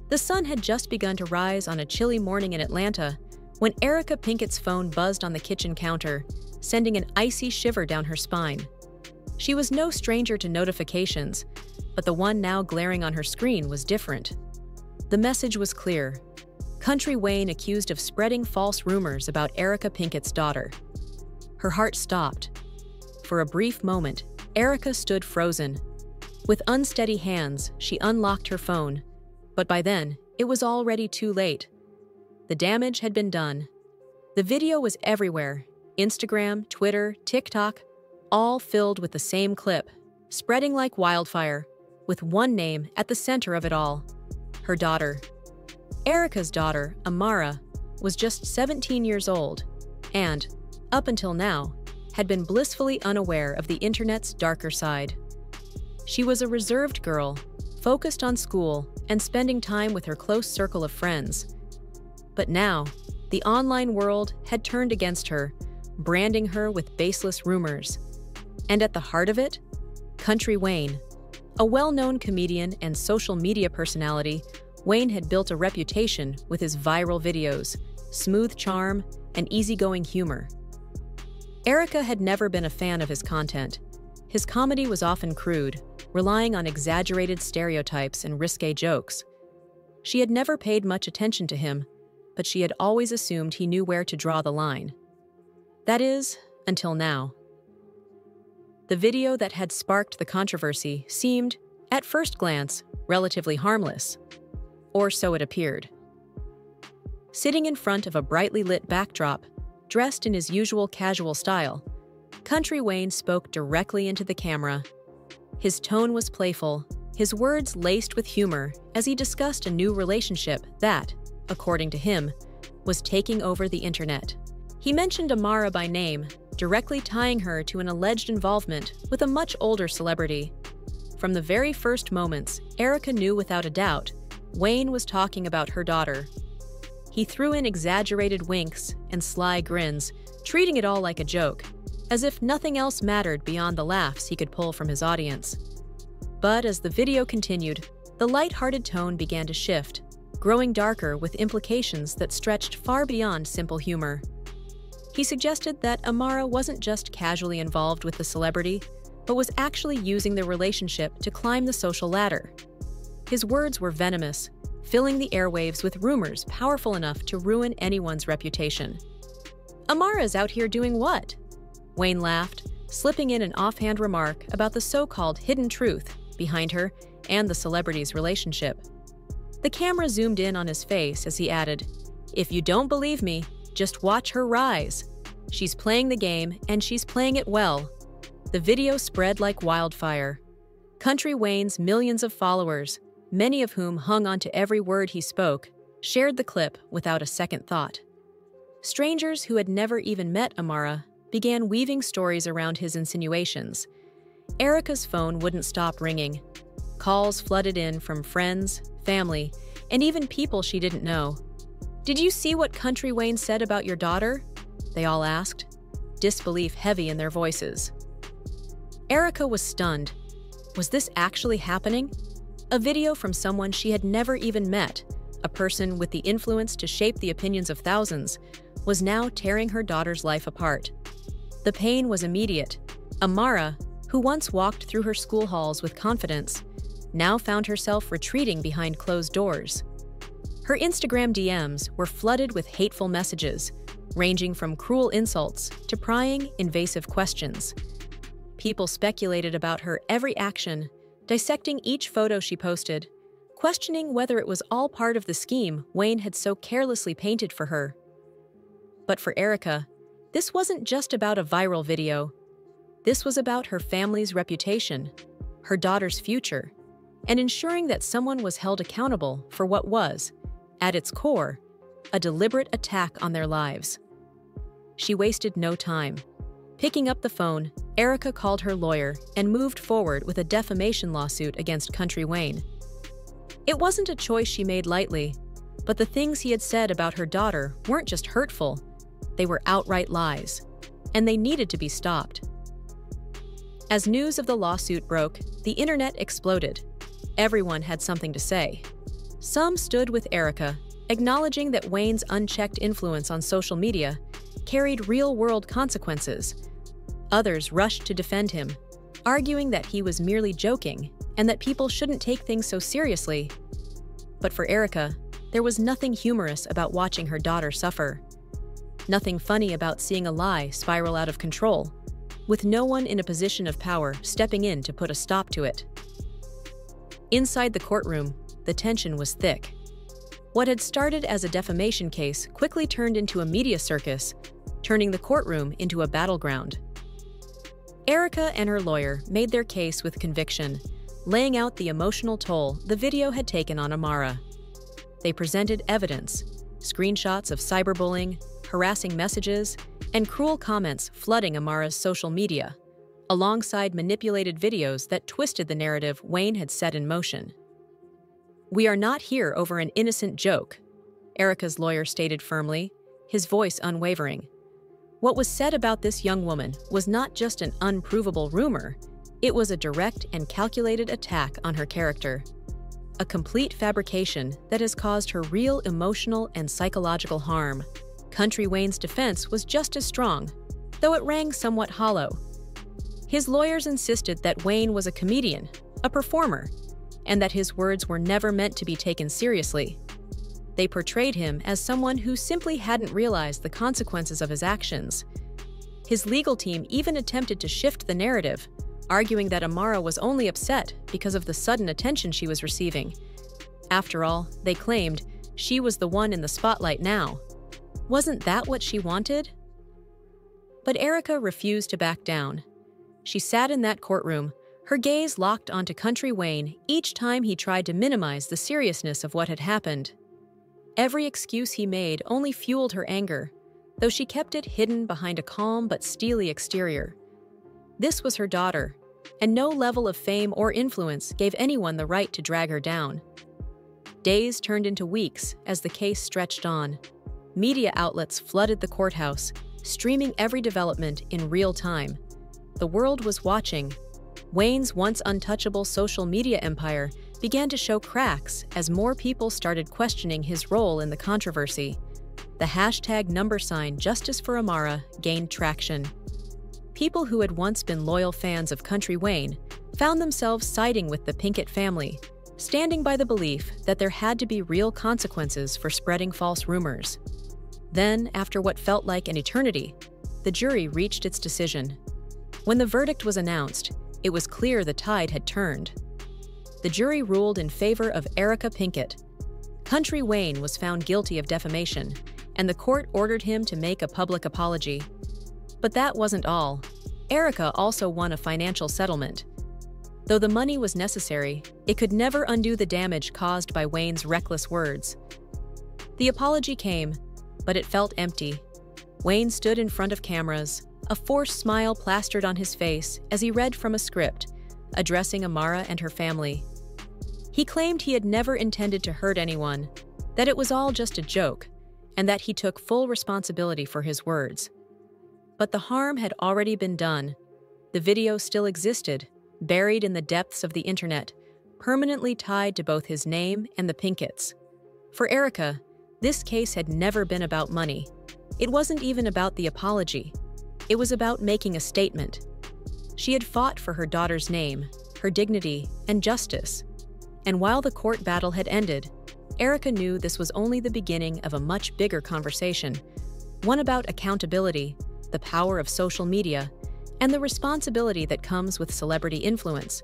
The sun had just begun to rise on a chilly morning in Atlanta when Erica Pinkett's phone buzzed on the kitchen counter, sending an icy shiver down her spine. She was no stranger to notifications, but the one now glaring on her screen was different. The message was clear. Kountry Wayne accused of spreading false rumors about Erica Pinkett's daughter. Her heart stopped. For a brief moment, Erica stood frozen. With unsteady hands, she unlocked her phone. But by then, it was already too late. The damage had been done. The video was everywhere. Instagram, Twitter, TikTok, all filled with the same clip, spreading like wildfire, with one name at the center of it all: her daughter. Erica's daughter, Amara, was just 17 years old and, up until now, had been blissfully unaware of the internet's darker side. She was a reserved girl, focused on school and spending time with her close circle of friends. But now, the online world had turned against her, branding her with baseless rumors. And at the heart of it, Kountry Wayne. A well-known comedian and social media personality, Wayne had built a reputation with his viral videos, smooth charm, and easygoing humor. Erica had never been a fan of his content. His comedy was often crude, relying on exaggerated stereotypes and risque jokes. She had never paid much attention to him, but she had always assumed he knew where to draw the line. That is, until now. The video that had sparked the controversy seemed, at first glance, relatively harmless. Or so it appeared. Sitting in front of a brightly lit backdrop, dressed in his usual casual style, Kountry Wayne spoke directly into the camera. His tone was playful, his words laced with humor as he discussed a new relationship that, according to him, was taking over the internet. He mentioned Amara by name, directly tying her to an alleged involvement with a much older celebrity. From the very first moments, Erica knew without a doubt Wayne was talking about her daughter. He threw in exaggerated winks and sly grins, treating it all like a joke, as if nothing else mattered beyond the laughs he could pull from his audience. But as the video continued, the light-hearted tone began to shift, growing darker with implications that stretched far beyond simple humor. He suggested that Amara wasn't just casually involved with the celebrity, but was actually using the relationship to climb the social ladder. His words were venomous, filling the airwaves with rumors powerful enough to ruin anyone's reputation. "Amara's out here doing what?" Wayne laughed, slipping in an offhand remark about the so-called hidden truth behind her and the celebrity's relationship. The camera zoomed in on his face as he added, "If you don't believe me, just watch her rise. She's playing the game, and she's playing it well." The video spread like wildfire. Kountry Wayne's millions of followers, many of whom hung onto every word he spoke, shared the clip without a second thought. Strangers who had never even met Amara began weaving stories around his insinuations. Erica's phone wouldn't stop ringing. Calls flooded in from friends, family, and even people she didn't know. "Did you see what Kountry Wayne said about your daughter?" they all asked, disbelief heavy in their voices. Erica was stunned. Was this actually happening? A video from someone she had never even met, a person with the influence to shape the opinions of thousands, was now tearing her daughter's life apart. The pain was immediate. Amara, who once walked through her school halls with confidence, now found herself retreating behind closed doors. Her Instagram DMs were flooded with hateful messages, ranging from cruel insults to prying, invasive questions. People speculated about her every action, dissecting each photo she posted, questioning whether it was all part of the scheme Wayne had so carelessly painted for her. But for Erica, this wasn't just about a viral video. This was about her family's reputation, her daughter's future, and ensuring that someone was held accountable for what was, at its core, a deliberate attack on their lives. She wasted no time. Picking up the phone, Erica called her lawyer and moved forward with a defamation lawsuit against Kountry Wayne. It wasn't a choice she made lightly, but the things he had said about her daughter weren't just hurtful, they were outright lies, and they needed to be stopped. As news of the lawsuit broke, the internet exploded. Everyone had something to say. Some stood with Erika, acknowledging that Wayne's unchecked influence on social media carried real-world consequences. Others rushed to defend him, arguing that he was merely joking and that people shouldn't take things so seriously. But for Erika, there was nothing humorous about watching her daughter suffer. Nothing funny about seeing a lie spiral out of control, with no one in a position of power stepping in to put a stop to it. Inside the courtroom, the tension was thick. What had started as a defamation case quickly turned into a media circus, turning the courtroom into a battleground. Erika and her lawyer made their case with conviction, laying out the emotional toll the video had taken on Amara. They presented evidence, screenshots of cyberbullying, harassing messages, and cruel comments flooding Amara's social media, alongside manipulated videos that twisted the narrative Wayne had set in motion. "We are not here over an innocent joke," Erika's lawyer stated firmly, his voice unwavering. What was said about this young woman was not just an unprovable rumor, it was a direct and calculated attack on her character. A complete fabrication that has caused her real emotional and psychological harm. Kountry Wayne's defense was just as strong, though it rang somewhat hollow. His lawyers insisted that Wayne was a comedian, a performer, and that his words were never meant to be taken seriously. They portrayed him as someone who simply hadn't realized the consequences of his actions. His legal team even attempted to shift the narrative, arguing that Amara was only upset because of the sudden attention she was receiving. After all, they claimed, she was the one in the spotlight now. Wasn't that what she wanted? But Erika refused to back down. She sat in that courtroom, her gaze locked onto Kountry Wayne each time he tried to minimize the seriousness of what had happened. Every excuse he made only fueled her anger, though she kept it hidden behind a calm but steely exterior. This was her daughter, and no level of fame or influence gave anyone the right to drag her down. Days turned into weeks as the case stretched on. Media outlets flooded the courthouse, streaming every development in real time. The world was watching. Wayne's once untouchable social media empire began to show cracks as more people started questioning his role in the controversy. The hashtag #Justice for Amara gained traction. People who had once been loyal fans of Kountry Wayne found themselves siding with the Pinkett family, standing by the belief that there had to be real consequences for spreading false rumors. Then, after what felt like an eternity, the jury reached its decision. When the verdict was announced, it was clear the tide had turned. The jury ruled in favor of Erica Pinkett. Kountry Wayne was found guilty of defamation, and the court ordered him to make a public apology. But that wasn't all. Erika also won a financial settlement. Though the money was necessary, it could never undo the damage caused by Wayne's reckless words. The apology came, but it felt empty. Wayne stood in front of cameras, a forced smile plastered on his face as he read from a script, addressing Amara and her family. He claimed he had never intended to hurt anyone, that it was all just a joke, and that he took full responsibility for his words. But the harm had already been done. The video still existed, buried in the depths of the internet, permanently tied to both his name and the Pinketts. For Erika, this case had never been about money. It wasn't even about the apology. It was about making a statement. She had fought for her daughter's name, her dignity, and justice. And while the court battle had ended, Erika knew this was only the beginning of a much bigger conversation, one about accountability, the power of social media, and the responsibility that comes with celebrity influence.